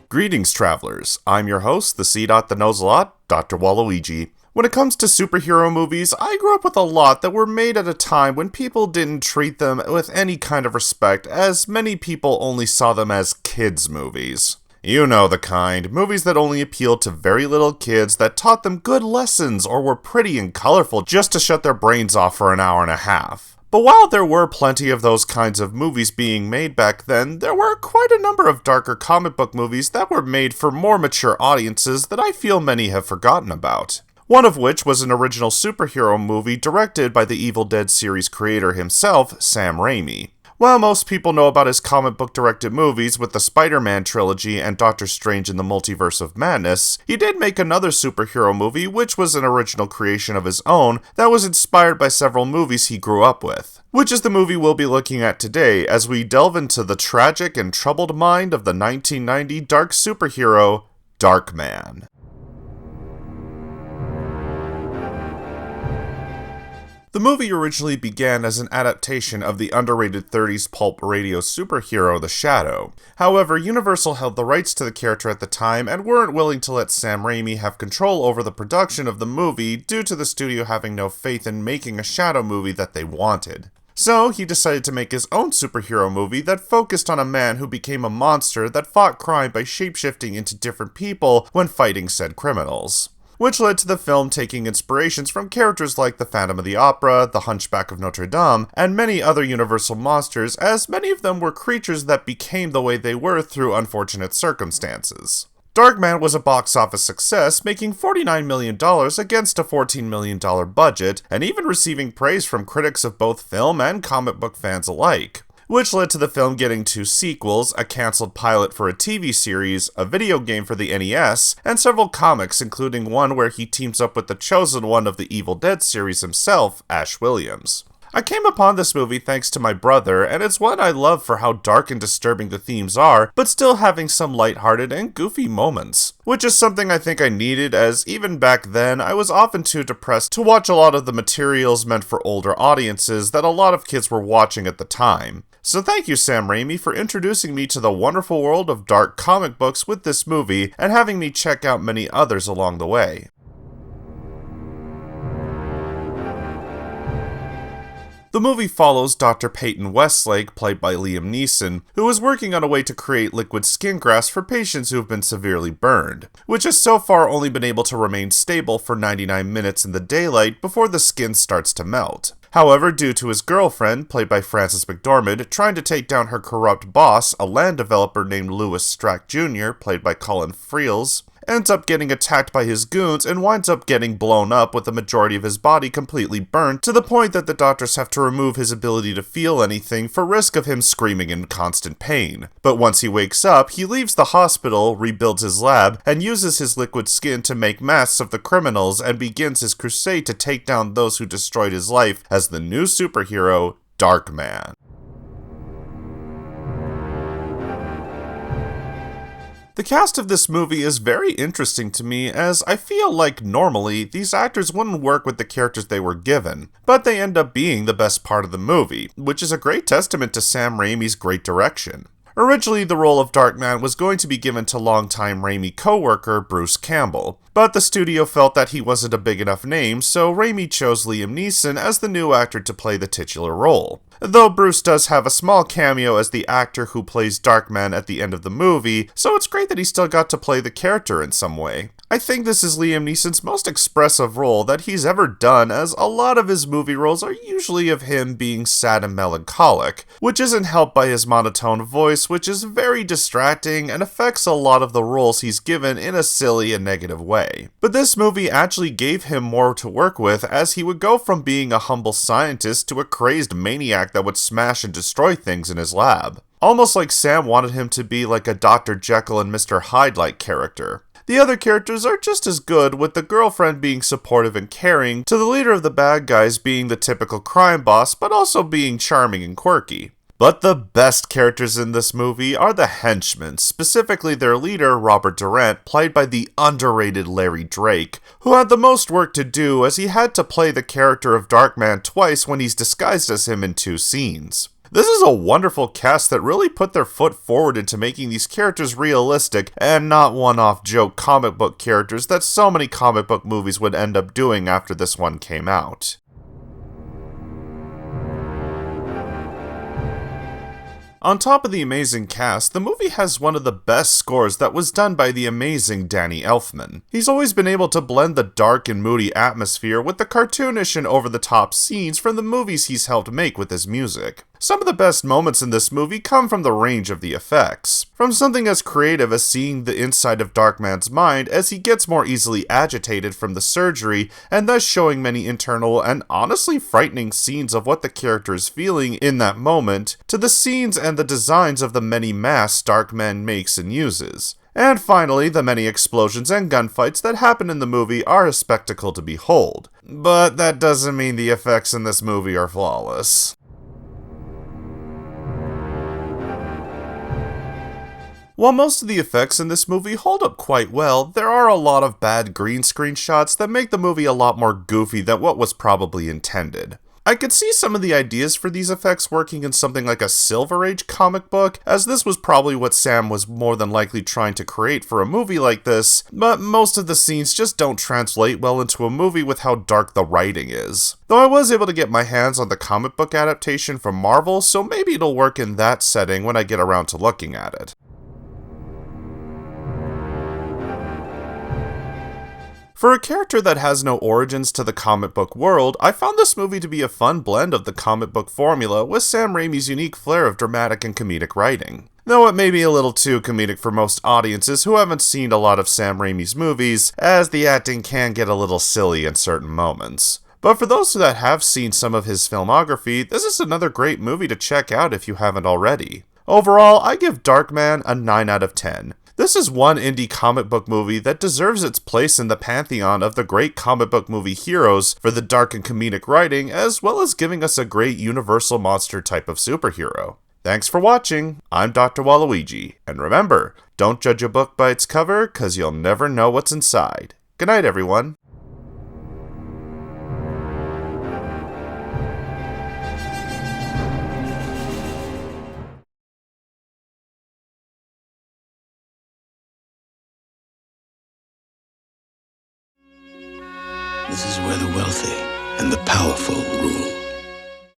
Greetings, travelers. I'm your host, the C-Dot that knows a lot, Dr. Waluigi. When it comes to superhero movies, I grew up with a lot that were made at a time when people didn't treat them with any kind of respect, as many people only saw them as kids' movies. You know the kind, movies that only appealed to very little kids that taught them good lessons or were pretty and colorful just to shut their brains off for an hour and a half. But while there were plenty of those kinds of movies being made back then, there were quite a number of darker comic book movies that were made for more mature audiences that I feel many have forgotten about. One of which was an original superhero movie directed by the Evil Dead series creator himself, Sam Raimi. While most people know about his comic book directed movies with the Spider-Man trilogy and Doctor Strange in the Multiverse of Madness, he did make another superhero movie which was an original creation of his own that was inspired by several movies he grew up with. Which is the movie we'll be looking at today as we delve into the tragic and troubled mind of the 1990 dark superhero, Darkman. The movie originally began as an adaptation of the underrated 30s pulp radio superhero The Shadow. However, Universal held the rights to the character at the time and weren't willing to let Sam Raimi have control over the production of the movie due to the studio having no faith in making a Shadow movie that they wanted. So, he decided to make his own superhero movie that focused on a man who became a monster that fought crime by shapeshifting into different people when fighting said criminals. Which led to the film taking inspirations from characters like the Phantom of the Opera, the Hunchback of Notre Dame, and many other Universal monsters, as many of them were creatures that became the way they were through unfortunate circumstances. Darkman was a box office success, making $49 million against a $14 million budget, and even receiving praise from critics of both film and comic book fans alike. Which led to the film getting 2 sequels, a cancelled pilot for a TV series, a video game for the NES, and several comics, including one where he teams up with the chosen one of the Evil Dead series himself, Ash Williams. I came upon this movie thanks to my brother, and it's one I love for how dark and disturbing the themes are, but still having some lighthearted and goofy moments. Which is something I think I needed, as even back then, I was often too depressed to watch a lot of the materials meant for older audiences that a lot of kids were watching at the time. So thank you, Sam Raimi, for introducing me to the wonderful world of dark comic books with this movie, and having me check out many others along the way. The movie follows Dr. Peyton Westlake, played by Liam Neeson, who is working on a way to create liquid skin grafts for patients who have been severely burned, which has so far only been able to remain stable for 99 minutes in the daylight before the skin starts to melt. However, due to his girlfriend, played by Frances McDormand, trying to take down her corrupt boss, a land developer named Louis Strack Jr., played by Colin Friels, ends up getting attacked by his goons and winds up getting blown up with the majority of his body completely burnt to the point that the doctors have to remove his ability to feel anything for risk of him screaming in constant pain. But once he wakes up, he leaves the hospital, rebuilds his lab, and uses his liquid skin to make masks of the criminals and begins his crusade to take down those who destroyed his life as the new superhero, Darkman. The cast of this movie is very interesting to me, as I feel like normally these actors wouldn't work with the characters they were given, but they end up being the best part of the movie, which is a great testament to Sam Raimi's great direction. Originally, the role of Darkman was going to be given to longtime Raimi co-worker Bruce Campbell, but the studio felt that he wasn't a big enough name, so Raimi chose Liam Neeson as the new actor to play the titular role. Though Bruce does have a small cameo as the actor who plays Darkman at the end of the movie, so it's great that he still got to play the character in some way. I think this is Liam Neeson's most expressive role that he's ever done, as a lot of his movie roles are usually of him being sad and melancholic, which isn't helped by his monotone voice, which is very distracting and affects a lot of the roles he's given in a silly and negative way. But this movie actually gave him more to work with, as he would go from being a humble scientist to a crazed maniac that would smash and destroy things in his lab. Almost like Sam wanted him to be like a Dr. Jekyll and Mr. Hyde-like character. The other characters are just as good, with the girlfriend being supportive and caring, to the leader of the bad guys being the typical crime boss, but also being charming and quirky. But the best characters in this movie are the henchmen, specifically their leader, Robert Durant, played by the underrated Larry Drake, who had the most work to do as he had to play the character of Darkman twice when he's disguised as him in 2 scenes. This is a wonderful cast that really put their foot forward into making these characters realistic and not one-off joke comic book characters that so many comic book movies would end up doing after this one came out. On top of the amazing cast, the movie has one of the best scores that was done by the amazing Danny Elfman. He's always been able to blend the dark and moody atmosphere with the cartoonish and over-the-top scenes from the movies he's helped make with his music. Some of the best moments in this movie come from the range of the effects. From something as creative as seeing the inside of Darkman's mind as he gets more easily agitated from the surgery, and thus showing many internal and honestly frightening scenes of what the character is feeling in that moment, to the scenes and the designs of the many masks Darkman makes and uses. And finally, the many explosions and gunfights that happen in the movie are a spectacle to behold. But that doesn't mean the effects in this movie are flawless. While most of the effects in this movie hold up quite well, there are a lot of bad green screen shots that make the movie a lot more goofy than what was probably intended. I could see some of the ideas for these effects working in something like a Silver Age comic book, as this was probably what Sam was more than likely trying to create for a movie like this, but most of the scenes just don't translate well into a movie with how dark the writing is. Though I was able to get my hands on the comic book adaptation from Marvel, so maybe it'll work in that setting when I get around to looking at it. For a character that has no origins to the comic book world, I found this movie to be a fun blend of the comic book formula with Sam Raimi's unique flair of dramatic and comedic writing. Though it may be a little too comedic for most audiences who haven't seen a lot of Sam Raimi's movies, as the acting can get a little silly in certain moments. But for those that have seen some of his filmography, this is another great movie to check out if you haven't already. Overall, I give Darkman a 9 out of 10. This is one indie comic book movie that deserves its place in the pantheon of the great comic book movie heroes for the dark and comedic writing, as well as giving us a great universal monster type of superhero. Thanks for watching, I'm Dr. Waluigi, and remember, don't judge a book by its cover, cause you'll never know what's inside. Good night, everyone. This is where the wealthy and the powerful rule.